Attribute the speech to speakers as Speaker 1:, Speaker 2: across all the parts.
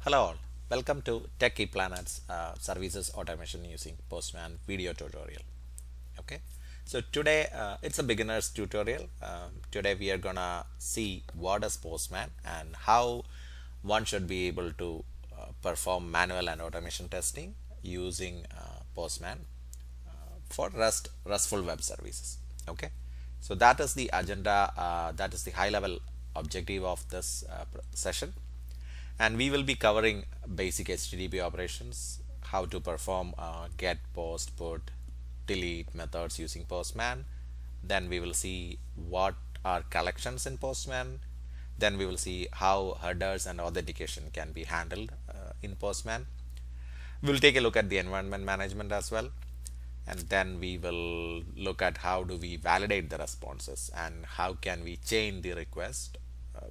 Speaker 1: Hello all, welcome to Techie Planet's services automation using Postman video tutorial. Okay, so today it's a beginner's tutorial. Today we are gonna see what is Postman and how one should be able to perform manual and automation testing using Postman for RESTful web services. Okay, so that is the agenda, that is the high level objective of this session, and we will be covering basic HTTP operations, how to perform get, post, put, delete methods using Postman. Then we will see what are collections in Postman. Then we will see how headers and authentication can be handled in Postman. We'll take a look at the environment management as well, and then we will look at how do we validate the responses and how can we chain the request.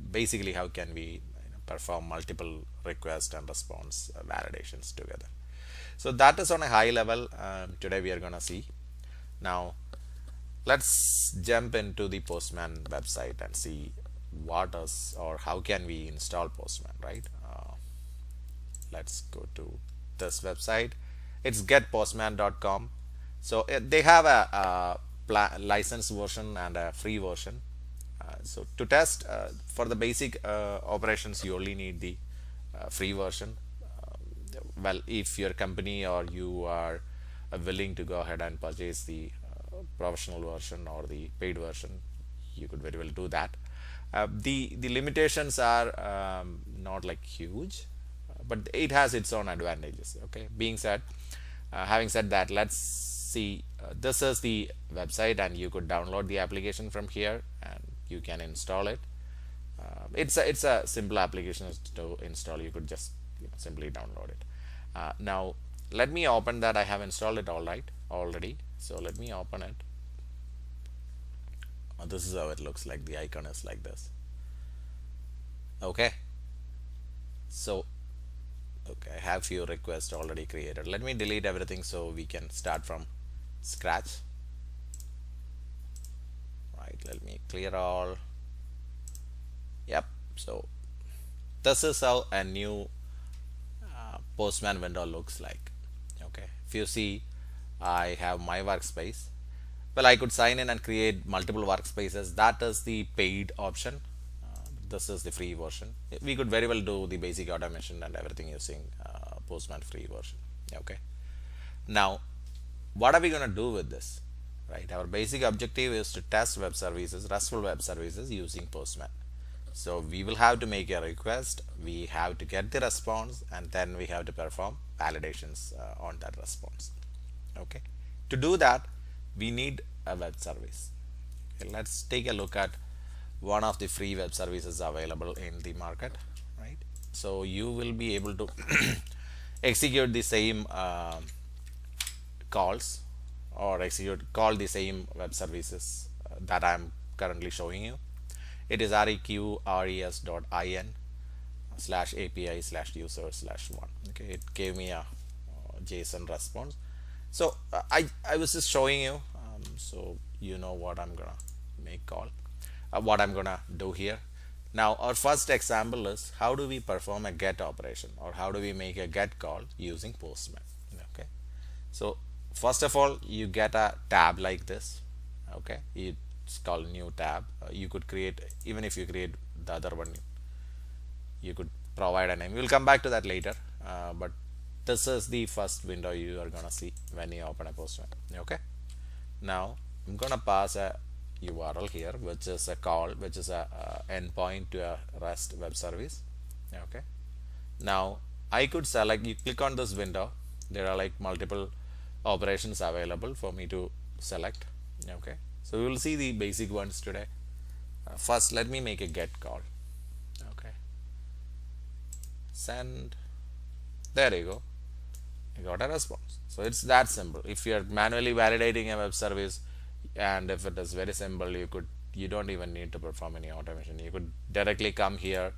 Speaker 1: Basically, how can we perform multiple request and response validations together. So that is on a high level. Today we are going to see. Now let's jump into the Postman website and see what is or how can we install Postman, right? Let's go to this website. It's getpostman.com. So they have a license version and a free version. So to test for the basic operations, you only need the free version. Well, if your company or you are willing to go ahead and purchase the professional version or the paid version, you could very well do that. The limitations are not like huge, but it has its own advantages. Okay, being said, having said that, let's see. This is the website, and you could download the application from here, and you can install it. It's a simple application to install. You could just simply download it. Now let me open that. I have installed it already. So let me open it. This is how it looks like. The icon is like this. Okay. So okay, I have few requests already created. Let me delete everything so we can start from scratch. Right, let me clear all. Yep, so this is how a new Postman window looks like. Okay, if you see, I have my workspace. Well, I could sign in and create multiple workspaces. That is the paid option. This is the free version. We could very well do the basic automation and everything using Postman free version. Okay, now what are we going to do with this? Right, our basic objective is to test web services, RESTful web services using Postman. So we will have to make a request, we have to get the response, and then we have to perform validations on that response. Okay, to do that we need a web service. Okay, let's take a look at one of the free web services available in the market. Right, so you will be able to execute the same calls or call the same web services that I'm currently showing you. It is reqres.in/API/user/1. Okay, it gave me a JSON response. So I was just showing you, so you know what I'm gonna make call, what I'm gonna do here. Now our first example is how do we perform a get operation, or how do we make a get call using Postman. Okay, so first of all, you get a tab like this. Okay, it's called new tab. You could create, even if you create the other one, you could provide a name. We'll come back to that later, but this is the first window you are gonna see when you open a Postman. Okay, now I'm gonna pass a URL here, which is a call, which is a endpoint to a REST web service. Okay, now I could select, you click on this window, there are like multiple operations available for me to select. Okay, so we will see the basic ones today. First, let me make a get call. Okay, send. There you go, I got a response. So it's that simple. If you're manually validating a web service, and if it is very simple, you don't even need to perform any automation. You could directly come here,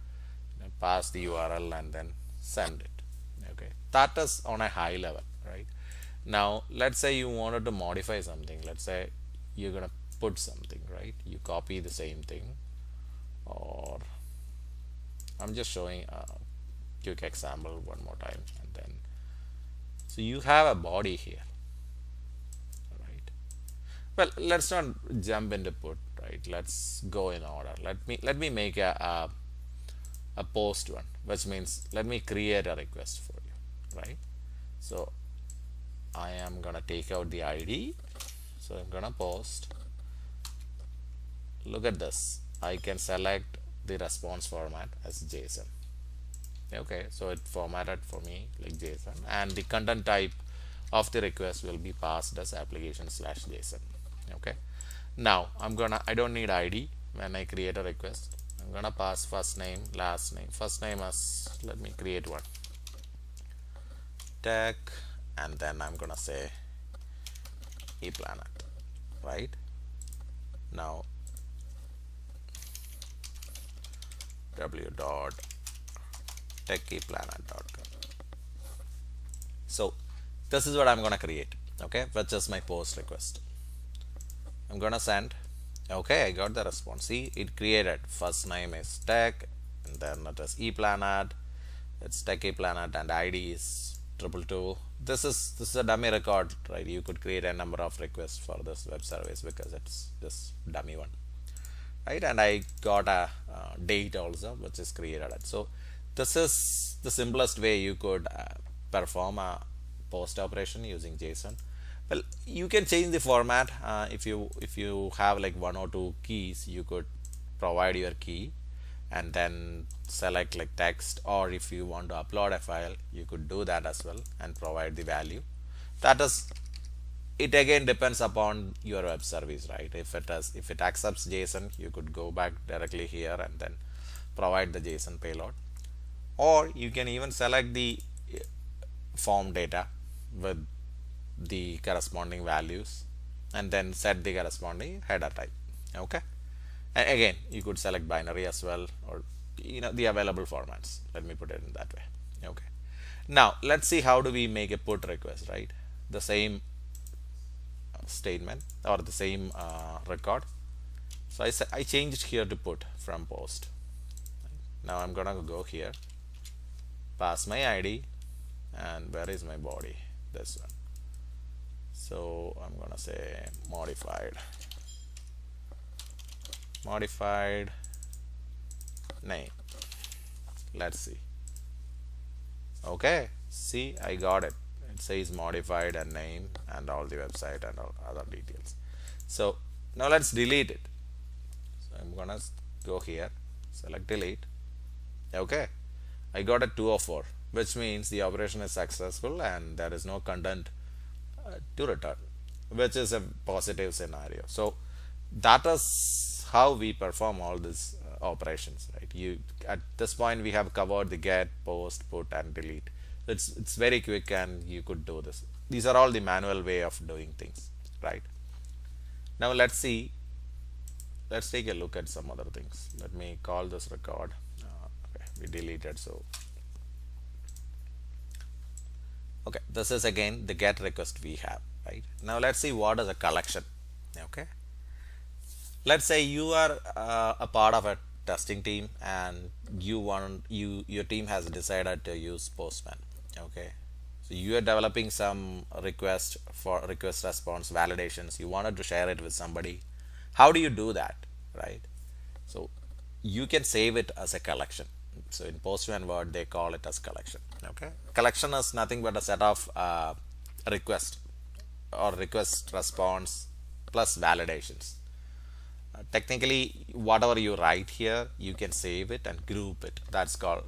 Speaker 1: pass the URL, and then send it. Okay, that is on a high level. Right, now let's say you wanted to modify something. Let's say you're gonna put something, right? You copy the same thing, or I'm just showing quick example one more time, and then so you have a body here, right? Well, let's not jump into put, right? Let's go in order. Let me make a post one, which means let me create a request for you, right? So I am gonna take out the ID, so I'm gonna post. Look at this, I can select the response format as JSON. Okay, so it formatted for me like JSON, and the content type of the request will be passed as application/JSON. Okay, now I don't need ID when I create a request. I'm gonna pass first name, last name. First name as, let me create one, tech, and then I'm gonna say ePlanet, right? Now w.techeplanet.com. So this is what I'm gonna create, okay, which is my post request. I'm gonna send. Okay, I got the response. See, it created. First name is tech, and then it is ePlanet. It's tech ePlanet, and ID is 222. This is a dummy record, right? You could create a number of requests for this web service because it's this dummy one, right? And I got a date also, which is created. So this is the simplest way you could perform a post operation using JSON. Well, you can change the format. If you have like one or two keys, you could provide your key and then select like text, or if you want to upload a file, you could do that as well and provide the value. That is, it again depends upon your web service, right? If it accepts JSON, you could go back directly here and then provide the JSON payload, or you can even select the form data with the corresponding values and then set the corresponding header type. Okay, and again you could select binary as well, or the available formats. Let me put it in that way. Okay, now let's see how do we make a put request, right? The same statement or the same record. So I changed here to put from post. Now I'm gonna go here, pass my ID, and where is my body? This one. So I'm gonna say modified name. Let's see. Okay, see, I got it. It says modified and name and all the website and all other details. So now let's delete it. So I'm gonna go here, select delete. Okay, I got a 204, which means the operation is successful and there is no content to return, which is a positive scenario. So that is how we perform all these operations, right? At this point we have covered the get, post, put, and delete. It's very quick, and you could do this. These are all the manual way of doing things, right? Now let's see. Let's take a look at some other things. Let me call this record. Okay, we deleted. So okay, this is again the get request we have, right? Now let's see what is a collection. Okay, let's say you are a part of a testing team, and your team has decided to use Postman. Okay, so you are developing some request response validations. You wanted to share it with somebody. How do you do that, right? So you can save it as a collection. So in Postman word they call it as collection. Okay, collection is nothing but a set of request or request response plus validations. Technically, whatever you write here, you can save it and group it. That's called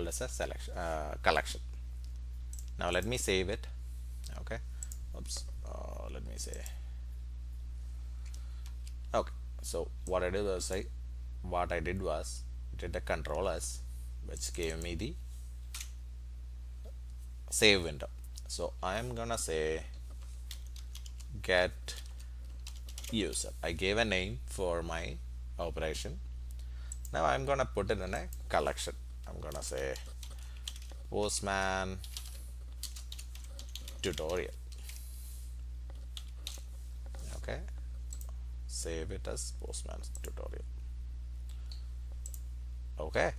Speaker 1: as a selection collection. Now let me save it. Okay, oops, let me say. Okay, so what I did was did a control S, which gave me the save window. So I'm gonna say get user. I gave a name for my operation. Now I'm gonna put it in a collection. I'm gonna say Postman tutorial. Okay, save it as Postman tutorial. Okay,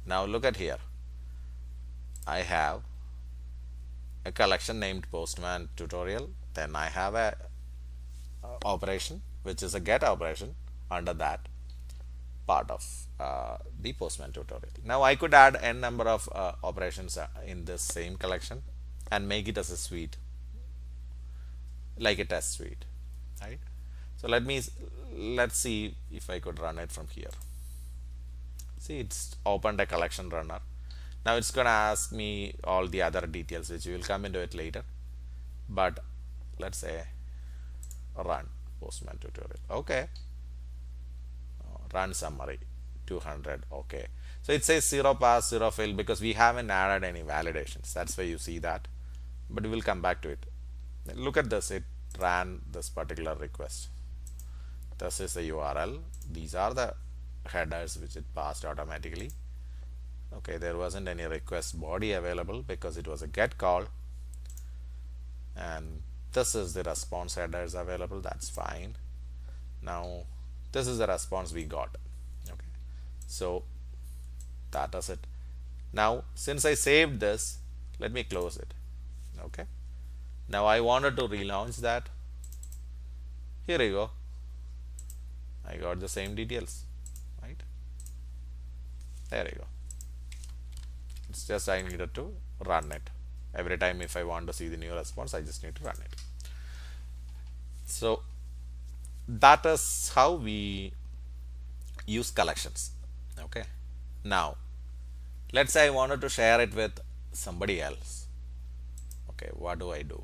Speaker 1: now look at here. I have a collection named Postman tutorial. Then I have a operation which is a get operation under that part of the Postman tutorial. Now I could add n number of operations in this same collection and make it as a suite, like a test suite, right? So let's see if I could run it from here. See, it's opened a collection runner. Now it's gonna ask me all the other details, which we will come into it later. But let's say run Postman tutorial. Okay. Run summary 200. Okay. So it says 0 pass, 0 fail because we haven't added any validations. That's why you see that. But we will come back to it. Look at this. It ran this particular request. This is the URL. These are the headers which it passed automatically. Okay, there wasn't any request body available because it was a get call. And this is the response headers available. That's fine. Now this is the response we got. Okay, so that is it. Now since I saved this, let me close it. Okay, now I wanted to relaunch that. Here you go. I got the same details, right? There you go. It's just I needed to run it. Every time if I want to see the new response, I just need to run it. So that is how we use collections. Okay, now let's say I wanted to share it with somebody else. Okay, what do?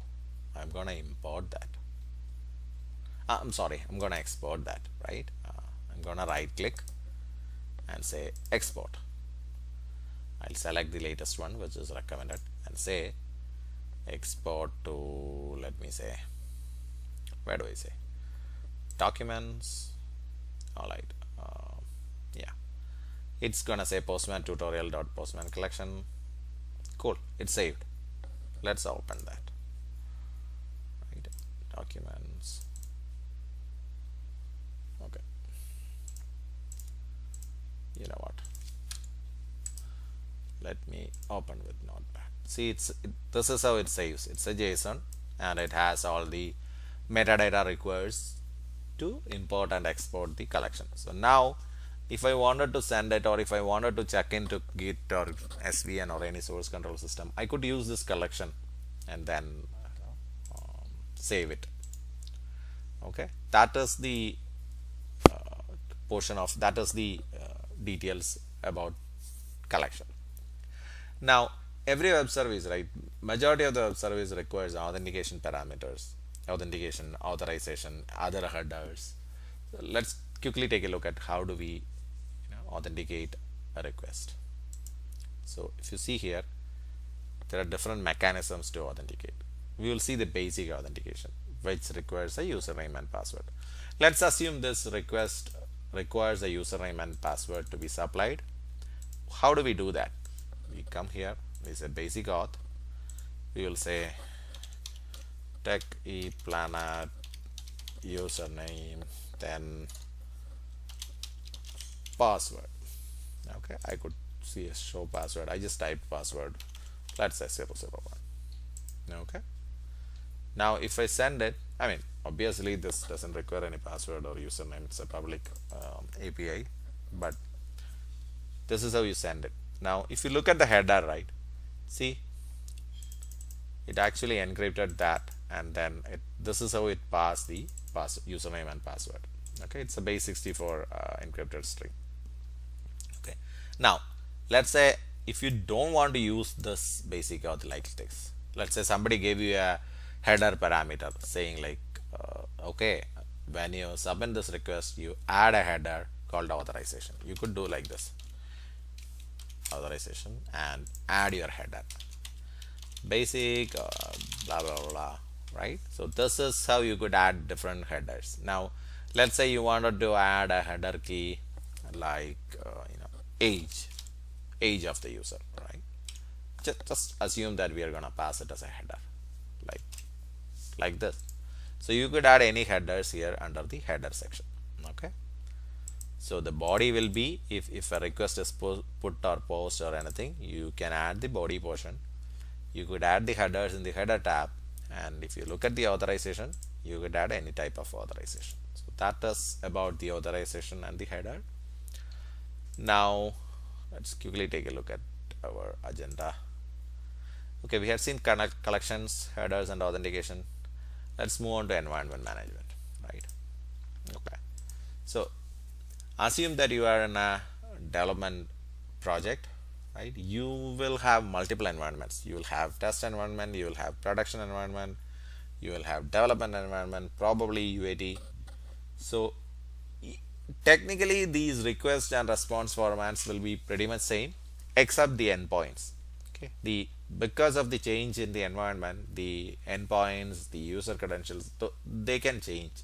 Speaker 1: I'm gonna import that. I'm sorry, I'm gonna export that, right? I'm gonna right click and say export. I'll select the latest one which is recommended and say export to, let me say, where do I say, documents. Alright, yeah, it's gonna say postman tutorial.postman collection. Cool, it's saved. Let's open that. Right, documents. Okay, you know what, let me open with notepad. See, this is how it saves. It's a JSON and it has all the metadata requires to import and export the collection. So now if I wanted to send it, or if I wanted to check into Git or SVN or any source control system, I could use this collection and then save it. Okay, that is the details about collection. Now every web service, right, majority of the web service requires authentication parameters, authentication, authorization, other headers. So let's quickly take a look at how do we authenticate a request. So if you see here, there are different mechanisms to authenticate. We will see the basic authentication, which requires a username and password. Let's assume this request requires a username and password to be supplied. How do we do that? We come here, we say basic auth, we will say tech eplanet username, then password. Okay, I could see a show password. I just typed password, let's say 001. Okay, now if I send it, I mean obviously this doesn't require any password or username, it's a public API, but this is how you send it. Now if you look at the header, right, see, it actually encrypted that, and then this is how it passed the username and password. Okay, it's a base 64 encrypted string. Okay, now let's say if you don't want to use this basic auth like this, let's say somebody gave you a header parameter saying like okay, when you submit this request, you add a header called authorization. You could do like this, authorization, and add your header, basic blah blah blah, right? So this is how you could add different headers. Now let's say you wanted to add a header key like age of the user, right? Just assume that we are gonna pass it as a header like this. So you could add any headers here under the header section. Okay, So the body will be, if a request is put or post or anything, you can add the body portion. You could add the headers in the header tab, and if you look at the authorization, you could add any type of authorization. So that is about the authorization and the header. Now let's quickly take a look at our agenda. Okay, we have seen collections, headers, and authentication. Let's move on to environment management, right? Okay, so assume that you are in a development project, right? You will have multiple environments. You will have test environment, you will have production environment, you will have development environment, probably UAT. So technically these request and response formats will be pretty much same except the endpoints. Okay, the because of the change in the environment, the endpoints, the user credentials, they can change.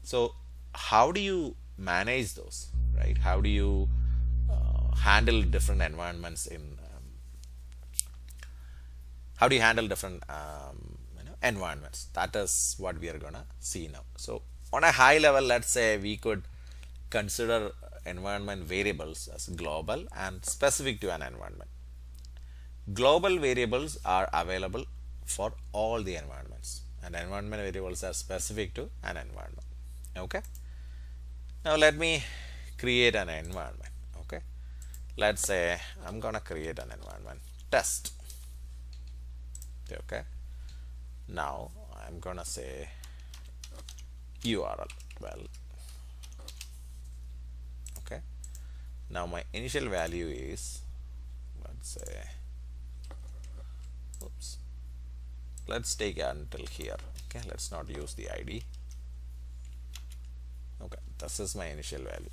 Speaker 1: So how do you manage those, right? How do you handle different environments in how do you handle different environments? That is what we are gonna see now. So on a high level, let's say we could consider environment variables as global and specific to an environment. Global variables are available for all the environments, and environment variables are specific to an environment. Okay, now let me create an environment. Okay, let's say I'm gonna create an environment test. Okay, now I'm gonna say URL. Well, okay, now my initial value is, let's say, oops, let's take it until here. Okay, let's not use the ID. Okay, this is my initial value.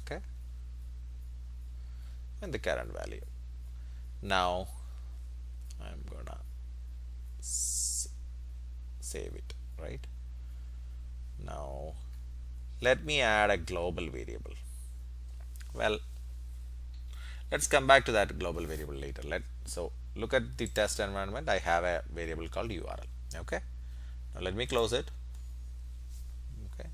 Speaker 1: Okay, and the current value. Now I'm gonna save it, right? Now let me add a global variable. Well, let's come back to that global variable later. So look at the test environment. I have a variable called URL. Okay, now let me close it. Okay,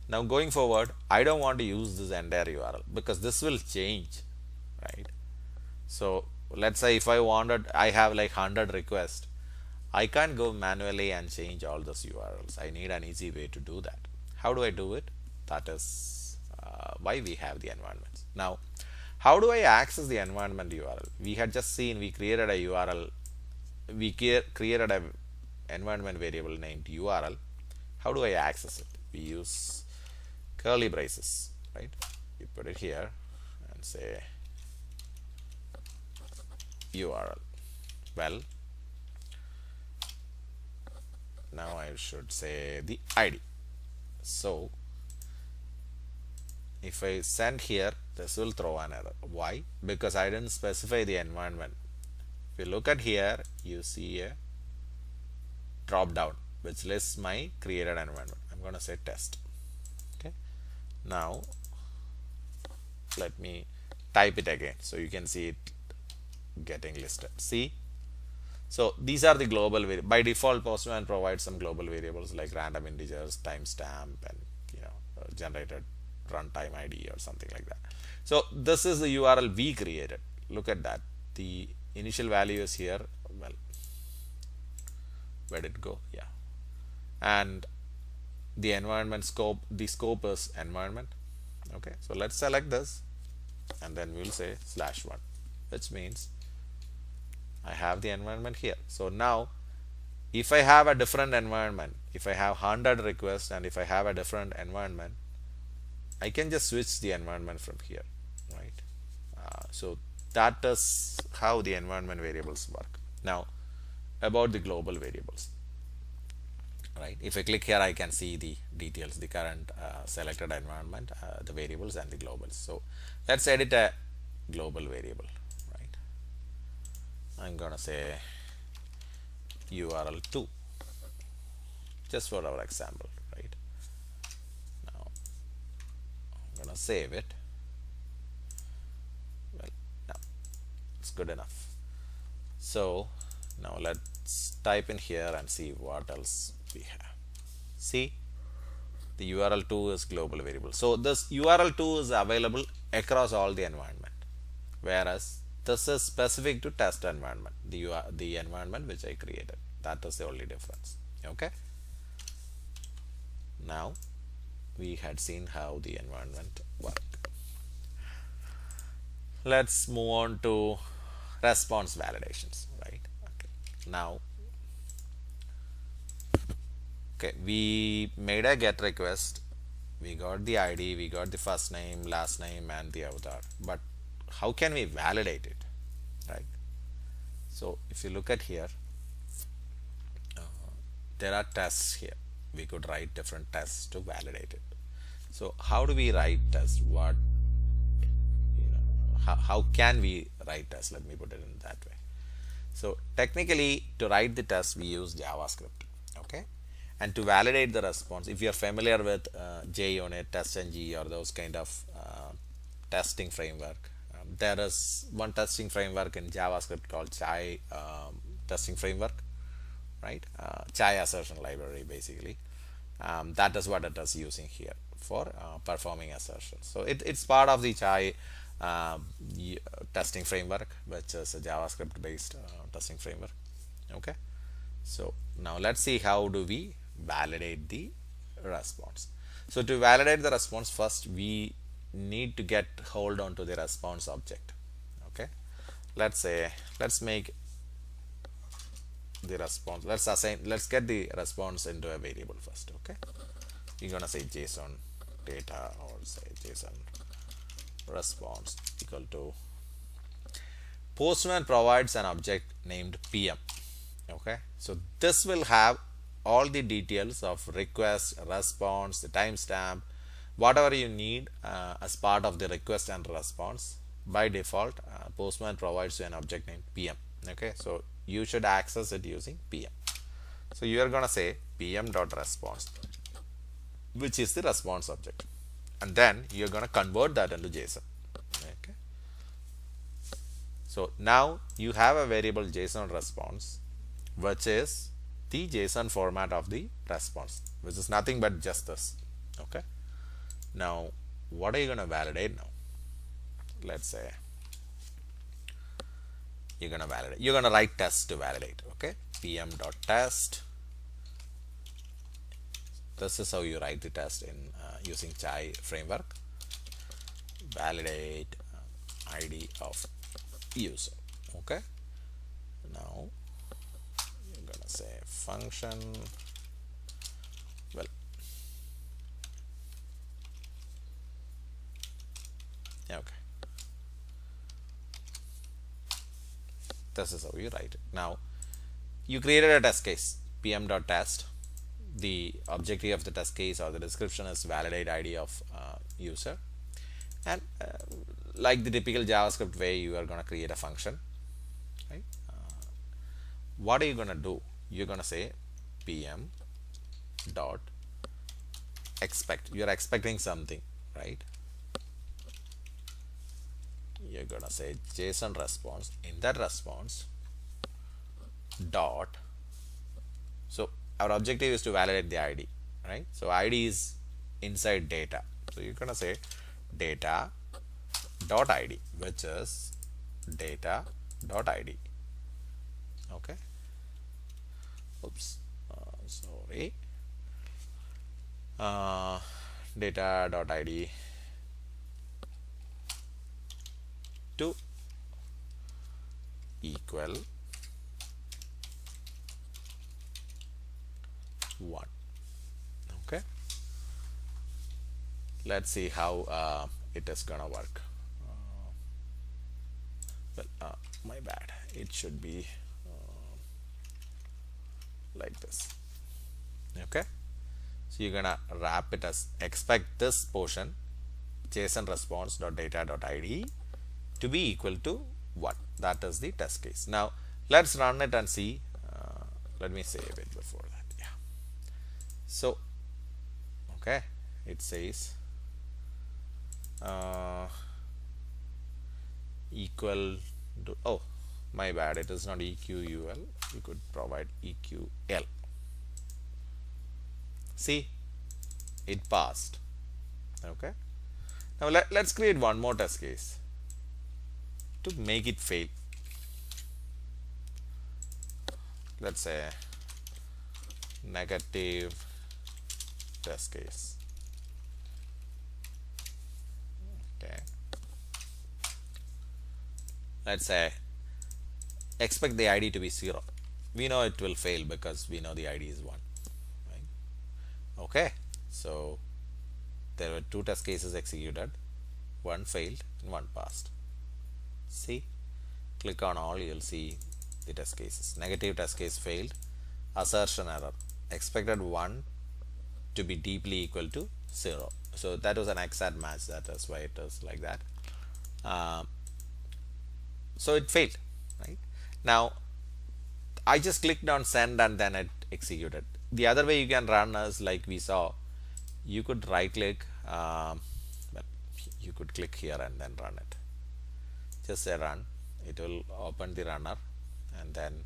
Speaker 1: now going forward, I don't want to use this entire URL because this will change, right? So let's say if I wanted, I have like 100 requests, I can't go manually and change all those URLs. I need an easy way to do that. How do I do it? That is why we have the environments. Now, how do I access the environment URL? We had just seen we created a URL. We created an environment variable named URL. How do I access it? We use curly braces, right? You put it here and say URL. Well, now I should say the ID. So if I send here, this will throw an error. Why? Because I didn't specify the environment. If you look at here, you see a drop down which lists my created environment. I'm going to say test. Okay, now let me type it again so you can see it getting listed. See, so these are the global variables. By default, Postman provides some global variables like random integers, timestamp, and generated runtime ID or something like that. So this is the URL we created. Look at that. The initial value is here. Well, where did it go? Yeah, and the environment scope. The scope is environment. Okay, so let's select this, and then we'll say /1, which means I have the environment here. So now if I have a different environment, if I have 100 requests and if I have a different environment, I can just switch the environment from here, right? So that is how the environment variables work. Now about the global variables, right? If I click here, I can see the details, the current selected environment, the variables and the globals. So let's edit a global variable, right? I'm gonna say URL2 just for our example, right? Now I'm gonna save it. Well, now it's good enough. So now let's type in here and see what else we have. See, The URL2 is global variable. So this URL2 is available across all the environment, whereas this is specific to test environment, the environment which I created. That is the only difference. Okay. Now we had seen how the environment work. Let's move on to response validations, right? Okay. Now, okay, we made a get request. We got the ID, we got the first name, last name, and the avatar. But how can we validate it, right? So if you look at here, there are tests here. We could write different tests to validate it. So how do we write tests? What, how can we write tests? Let me put it in that way. So technically, to write the test, we use JavaScript. Okay, and to validate the response, if you are familiar with JUnit, TestNG, or those kind of testing framework, there is one testing framework in JavaScript called Chai testing framework, right? Chai assertion library, basically. That is what it is using here for performing assertions. So it's part of the Chai testing framework, which is a JavaScript based testing framework. Okay, so now let's see how do we validate the response. So to validate the response, first we need to get hold on to the response object. Okay, let's make the response, let's get the response into a variable first. Okay, you're gonna say JSON data, or say JSON response equal to Postman provides an object named PM. Okay, so this will have all the details of request, response, the timestamp, whatever you need as part of the request and response. By default, Postman provides you an object named PM. Okay, so you should access it using PM. So you are gonna say PM.response, which is the response object, and then you're gonna convert that into JSON. Okay, so now you have a variable JSON response, which is the JSON format of the response, which is nothing but just this. Okay, now what are you gonna validate now? Let's say you're gonna write test to validate. Okay, pm.test. This is how you write the test in using Chai framework. Validate ID of user. Okay, now you're gonna say function, well, okay, this is how you write it. Now you created a test case, pm.test. The objective of the test case or the description is validate ID of user, and like the typical JavaScript way, you are going to create a function, right? What are you going to do? You're going to say pm dot expect. You're expecting something, right? You're going to say JSON response. In that response dot, so our objective is to validate the ID, right? So ID is inside data, so you're gonna say data dot ID, which is data dot ID. Okay, oops, sorry, data dot ID to equal 1. Okay, let's see how it is gonna work. My bad, it should be like this. Okay, so you're gonna wrap it as expect this portion JSON response dot data dot ID to be equal to 1. That is the test case. Now let's run it and see. Let me save it before that. So okay, it says equal to, oh my bad, it is not EQUL, you could provide EQL. See, it passed. Okay. Now let's create one more test case to make it fail. Let's say negative test case. Okay. Let's say expect the ID to be 0. We know it will fail because we know the ID is 1. Right? Okay. So there were 2 test cases executed. One failed and one passed. See? Click on all, you'll see the test cases. Negative test case failed. Assertion error. Expected 1 to be deeply equal to 0. So that was an exact match. That is why it is like that. So it failed. Right? Now I just clicked on send and then it executed. The other way you can run is like we saw. You could right click. Well, you could click here and then run it. Just say run. It will open the runner, and then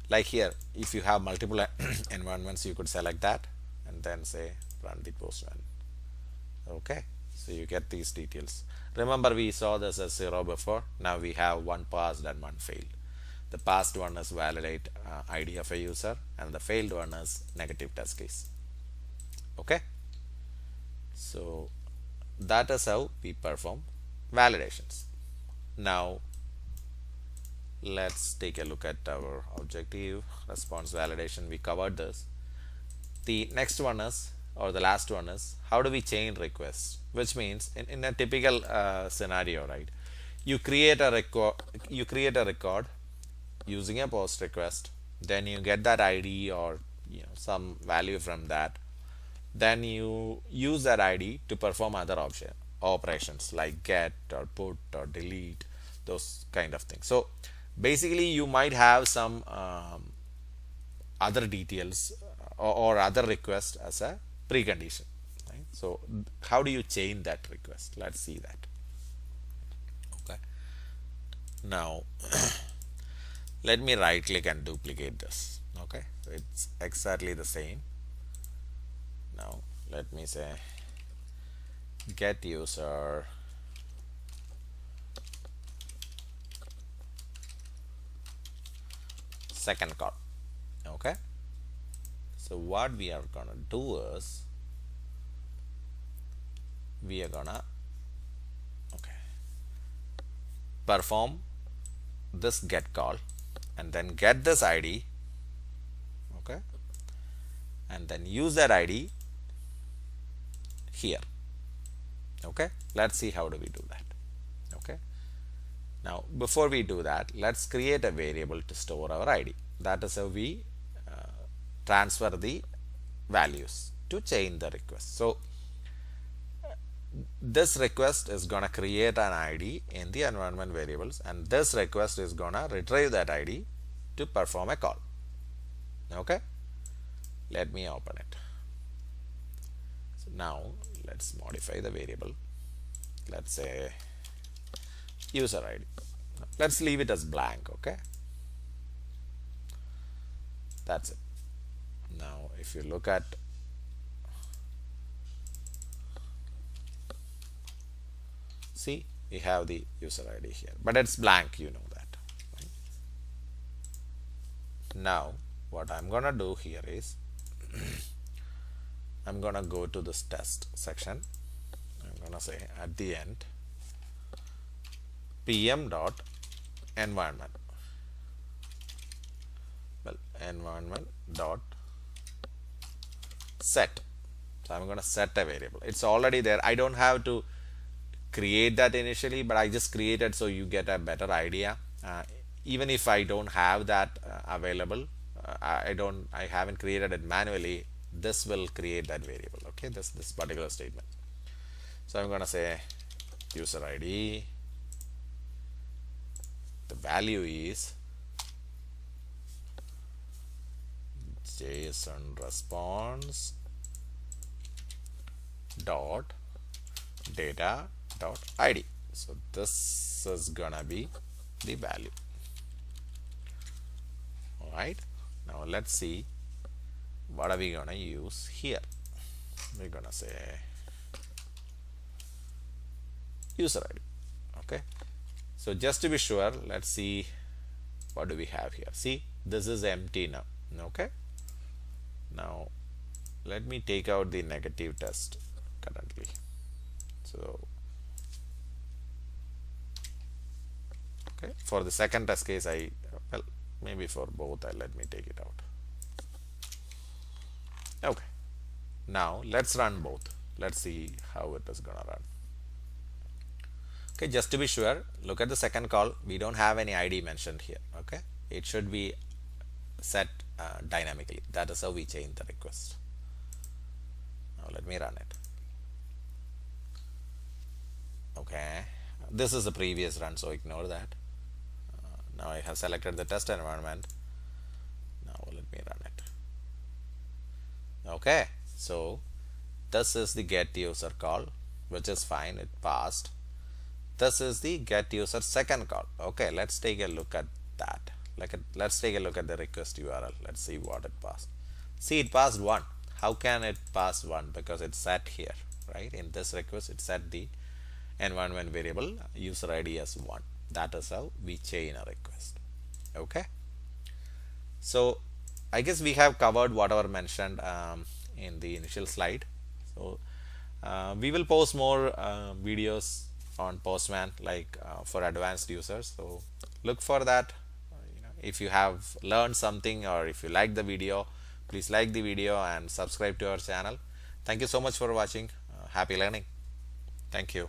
Speaker 1: like here, if you have multiple environments, you could select that and then say run the Postman. Okay, so you get these details. Remember, we saw this as 0 before. Now we have one passed and one failed. The passed one is validate ID of a user, and the failed one is negative test case. Okay, so that is how we perform validations. Now let's take a look at our objective response validation. We covered this. The next one is, or the last one is, how do we chain requests? Which means in a typical scenario, right? You create a record using a post request, then you get that ID or some value from that. Then you use that ID to perform other operations like get or put or delete, those kind of things. So basically you might have some other details or other request as a precondition, right? So how do you chain that request? Let's see that. Okay, now let me right click and duplicate this. Okay, so it's exactly the same. Now let me say get user second call. Okay, so what we are gonna do is we are gonna perform this get call and then get this ID, okay, and then use that ID here. Okay, let's see how do we do that. Okay, now before we do that, let's create a variable to store our ID. That is how we transfer the values to chain the request. So this request is gonna create an ID in the environment variables, and this request is gonna retrieve that ID to perform a call. Okay, let me open it. So now let's modify the variable. Let's say user ID. Let's leave it as blank. Okay, that's it. Now if you look at see, we have the user ID here, but it's blank, you know that, right? Now what I'm gonna do here is I'm gonna go to this test section. I'm gonna say at the end pm dot environment, well, environment dot set. So I'm gonna set a variable. It's already there. I don't have to create that initially, but I just created so you get a better idea. Even if I don't have that available, I haven't created it manually, this will create that variable. Okay, this particular statement. So I'm gonna say user ID, the value is JSON response dot data dot ID. So this is gonna be the value. All right, now let's see what are we gonna use here. we're gonna say user ID. Okay, so just to be sure, let's see what do we have here. See, this is empty now. Okay, now let me take out the negative test currently. So okay, for the second test case, well, maybe for both, let me take it out. Okay, now let's run both. Let's see how it is gonna run. Okay, just to be sure, look at the second call. We don't have any ID mentioned here. Okay, it should be set dynamically. That is how we change the request. Now let me run it. Okay, this is the previous run, so ignore that. Now I have selected the test environment. Now let me run it. Okay, so this is the get user call, which is fine, it passed. This is the get user second call. Okay, let's take a look at that. Let's take a look at the request URL. Let's see what it passed. See, it passed 1. How can it pass 1? Because it's set here, right? In this request, it set the environment variable user ID as 1. That is how we chain a request. Okay, so I guess we have covered whatever mentioned in the initial slide. So we will post more videos on Postman, like for advanced users. So look for that. If you have learned something, or if you like the video, please like the video and subscribe to our channel. Thank you so much for watching. Happy learning. Thank you.